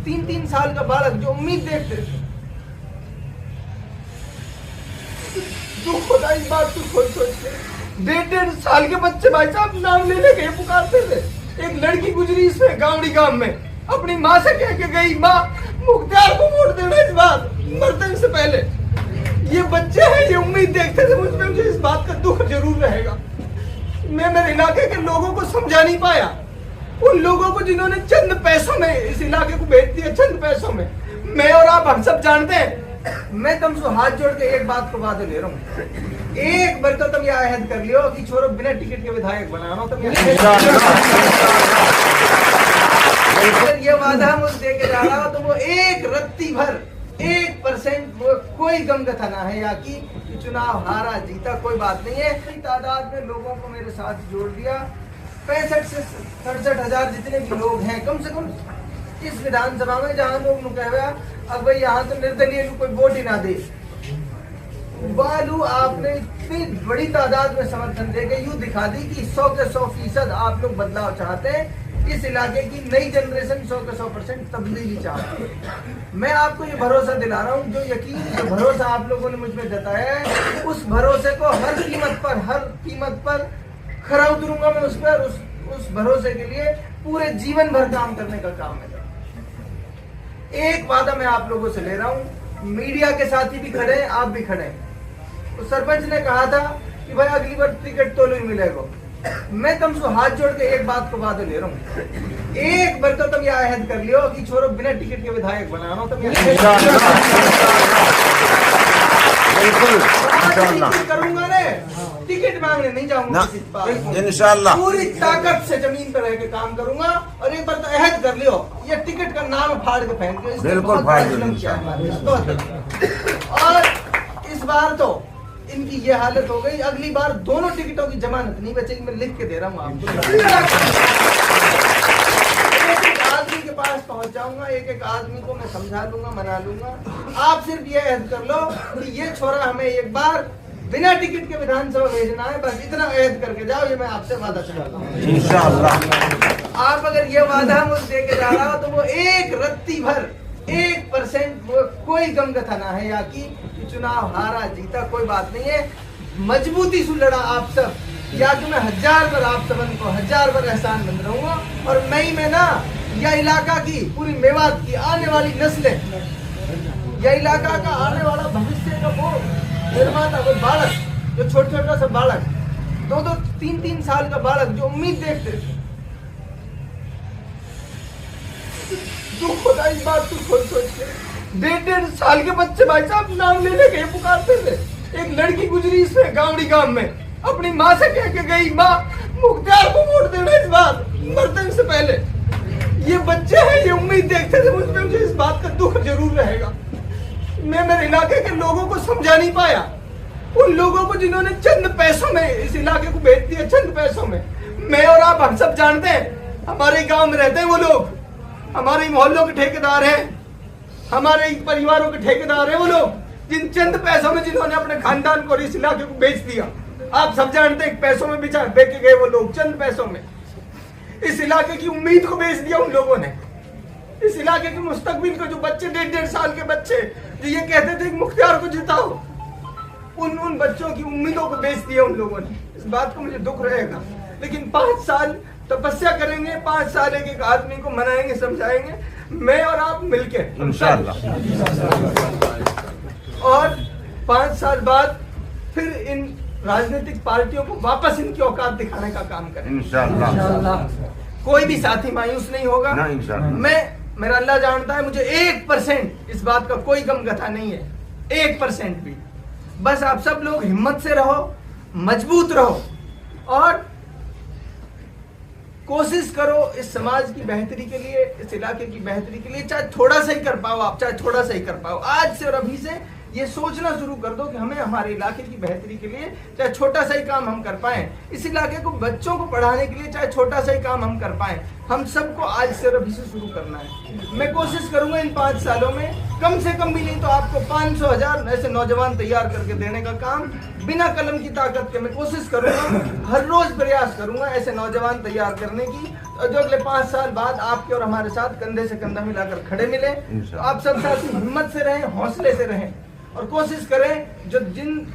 3-3 साल का बालक जो उम्मीद देखते थे, दुख होता इस बात को सोच सोच के। 1.5 साल के बच्चे भाई साहब नाम लेने के पुकारते थे। एक लड़की गुजरी इसमें गावड़ी गांव में, अपनी माँ से कह के गई, माँ मुख्तार को वोट देना इस बार मरने से पहले। ये बच्चे हैं, ये उम्मीद देखते थे मुझ पे, मुझे इस बात का दुख जरूर रहेगा। मैं मेरे इलाके के लोगों को समझा नहीं पाया, उन लोगों को जिन्होंने चंद पैसों में इस इलाके को बेच दिया, चंद पैसों में। मैं और आप हम सब जानते हैं। मैं तुमसे हाथ जोड़ के एक बात को वादे ले रहा हूँ, एक बार तो तुम ये अहद कर लियो कि छोरो बिना टिकट के विधायक बनाना। तुम ये वादा मुझे दे के जा रहा हो तो वो एक रत्ती भर 1% वो कोई गम कथा ना है या कि चुनाव हारा जीता कोई बात नहीं है। तादाद में लोगों को मेरे साथ जोड़ दिया, 65 से 67 हजार जितने भी लोग हैं कम से कम इस विधानसभा में, जहाँ लोग कह अब भाई यहाँ तो निर्दलीय कोई वोट ही ना दे। बालू आपने इतनी बड़ी तादाद में समर्थन देके यूं दिखा दी कि 100 के 100% आप लोग बदलाव चाहते हैं। इस इलाके की नई जनरेशन 100 के 100% तब्दीली चाहती है। मैं आपको ये भरोसा दिला रहा हूँ, जो यकीन जो भरोसा आप लोगों ने मुझ में जताया है, उस भरोसे को हर कीमत पर खरा उतरूंगा मैं उस पर। उस भरोसे के लिए पूरे जीवन भर काम करने का काम है। एक वादा मैं आप लोगों से ले रहा हूँ, मीडिया के साथी भी खड़े हैं, आप भी खड़े हैं। तो सरपंच ने कहा था कि भाई अगली बार टिकट तो नहीं मिलेगा। मैं तुमसे हाथ जोड़ के एक बात को वादा ले रहा हूँ, एक बार तो तुम ये अहद कर लियो कि छोरो बिना टिकट के विधायक बनाना। तुम करूंगा रे, टिकट मांगने नहीं जाऊंगा इंशाल्लाह, पूरी ताकत से जमीन पर रह के काम करूंगा। और एक बार तो अहद कर लियो, ये टिकट का नाम फाड़ के फेंक दो, बिल्कुल फाड़ दो। और इस बार तो इनकी ये हालत हो गई, अगली बार दोनों टिकटों की जमानत नहीं बचेगी। मैं लिख के दे रहा हूँ आपको। एक आदमी के पास पहुंच जाऊंगा, एक आदमी को मैं समझा लूंगा, मना लूंगा। आप सिर्फ ये अहद कर लो कि ये छोरा हमें एक बार बिना टिकट के विधानसभा भेजना है, बस इतना अहद करके जाओ। ये मैं आपसे वादा करता हूँ इंशाअल्लाह। आप अगर ये वादा मुझे दे के जा रहा हो तो वो एक रत्ती भर 1% वो कोई गम कथा ना है या कि चुनाव हारा जीता कोई बात नहीं है। मजबूती से लड़ा आप सब, या कि मैं 1000 बार आप सबन को 1000 बार एहसान मंद रहूंगा। और मई में ना यह इलाका की, पूरी मेवात की आने वाली नस्लें, यह इलाका का आने वाला भविष्य का वो निर्माता, वो बालक जो छोटा सा बालक, 2-2, 3-3 साल का बालक जो उम्मीद देखते थे, दुख होता इस बात को सोच सोच के। 1.5 साल के बच्चे भाई साहब नाम लेने के पुकारते थे। एक लड़की गुजरी इसमें गावड़ी गांव में, अपनी माँ से कह के गई, माँ मुख्तार को वोट देना इस बार मरने से पहले। ये बच्चे हैं, ये उम्मीद देखते थे मुझ पे, मुझे इस बात का दुख जरूर रहेगा। मैं मेरे इलाके के लोगों को समझा नहीं पाया, उन लोगों को जिन्होंने चंद पैसों में इस इलाके को बेच दिया, चंद पैसों में। मैं और आप हम सब जानते हैं, हमारे गांव में रहते हैं वो लोग, हमारे मोहल्लों के ठेकेदार हैं, हमारे परिवारों के ठेकेदार हैं वो लोग, जिन चंद पैसों में जिन्होंने अपने खानदान को इस इलाके को बेच दिया। आप सब जानते हैं, पैसों में बेच गए वो लोग, चंद पैसों में इस इलाके की उम्मीद को बेच दिया उन लोगों ने। इस इलाके के मुस्तकबिल को, जो बच्चे 1.5 साल के बच्चे जो ये कहते थे कि मुख्तार को जिताओ, उन बच्चों की उम्मीदों को बेच दिया उन लोगों ने। इस बात को मुझे दुख रहेगा, लेकिन 5 साल तपस्या करेंगे, 5 साल एक आदमी को मनाएंगे, समझाएंगे, मैं और आप मिलके इंशाअल्लाह। और 5 साल बाद फिर इन राजनीतिक पार्टियों को वापस इनकी औकात दिखाने का काम करें इंशाअल्लाह। कोई भी साथी मायूस नहीं होगा। मेरा अल्लाह जानता है, मुझे 1% इस बात का कोई गम कथा नहीं है, 1% भी। बस आप सब लोग हिम्मत से रहो, मजबूत रहो और कोशिश करो इस समाज की बेहतरी के लिए, इस इलाके की बेहतरी के लिए। चाहे थोड़ा सा ही कर पाओ आप, चाहे थोड़ा सा ही कर पाओ, आज से और अभी से ये सोचना शुरू कर दो कि हमें हमारे इलाके की बेहतरी के लिए चाहे छोटा सा ही काम हम कर पाएं, इस इलाके को बच्चों को पढ़ाने के लिए चाहे छोटा सा ही काम हम कर पाएं। हम सबको आज से और अभी से शुरू करना है। मैं कोशिश करूंगा इन 5 सालों में कम से कम भी नहीं तो आपको 500,000 ऐसे नौजवान तैयार करके देने का काम बिना कलम की ताकत के मैं कोशिश करूंगा। हर रोज प्रयास करूंगा ऐसे नौजवान तैयार करने की। जो अगले 5 साल बाद आपके और हमारे साथ कंधे से कंधा मिलाकर खड़े मिले। तो आप सब साथी हिम्मत से रहें, हौसले से रहें और कोशिश करें जो जिन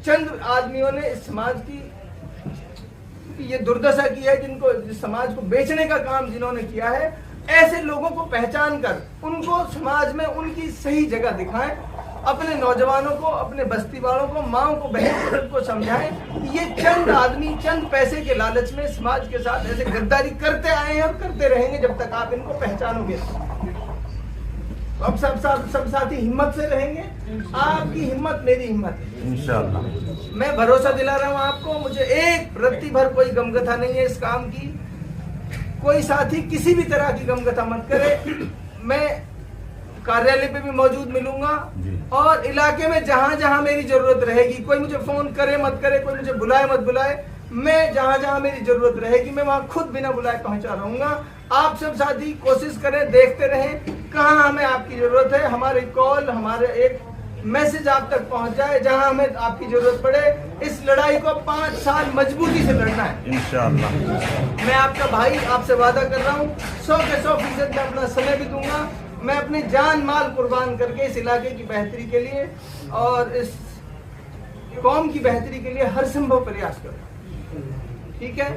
चंद आदमियों ने इस समाज की ये दुर्दशा की है, जिनको जिस समाज को बेचने का काम जिन्होंने किया है, ऐसे लोगों को पहचान कर उनको समाज में उनकी सही जगह दिखाएं। अपने नौजवानों को, अपने बस्ती वालों को, माओ को, बहनों को समझाएं कि ये चंद आदमी चंद पैसे के लालच में समाज के साथ ऐसे गद्दारी करते आए हैं और करते रहेंगे जब तक आप इनको पहचानोगे। अब सब साथी हिम्मत से रहेंगे। आपकी हिम्मत मेरी हिम्मत है इंशाअल्लाह। मैं भरोसा दिला रहा हूँ आपको। मुझे एक रत्ती भर कोई गमगथा नहीं है इस काम की। कोई साथी किसी भी तरह की गमगथा मत करे। मैं कार्यालय पे भी मौजूद मिलूंगा और इलाके में जहां जहां मेरी जरूरत रहेगी, कोई मुझे फोन करे मत करे, कोई मुझे बुलाए मत बुलाए, मैं जहां जहां मेरी जरूरत रहेगी मैं वहां खुद बिना बुलाए पहुंचा रहूंगा। आप सब साथी कोशिश करें, देखते रहें कहां हमें आपकी जरूरत है। हमारी कॉल, हमारे एक मैसेज आप तक पहुंच जाए जहां हमें आपकी जरूरत पड़े। इस लड़ाई को 5 साल मजबूती से लड़ना है इंशाअल्लाह। मैं आपका भाई, आपसे वादा कर रहा हूँ 100 के 100% मैं अपना समय भी दूंगा। मैं अपनी जान माल कुर्बान करके इस इलाके की बेहतरी के लिए और इस कौम की बेहतरी के लिए हर संभव प्रयास करूंगा। ठीक है।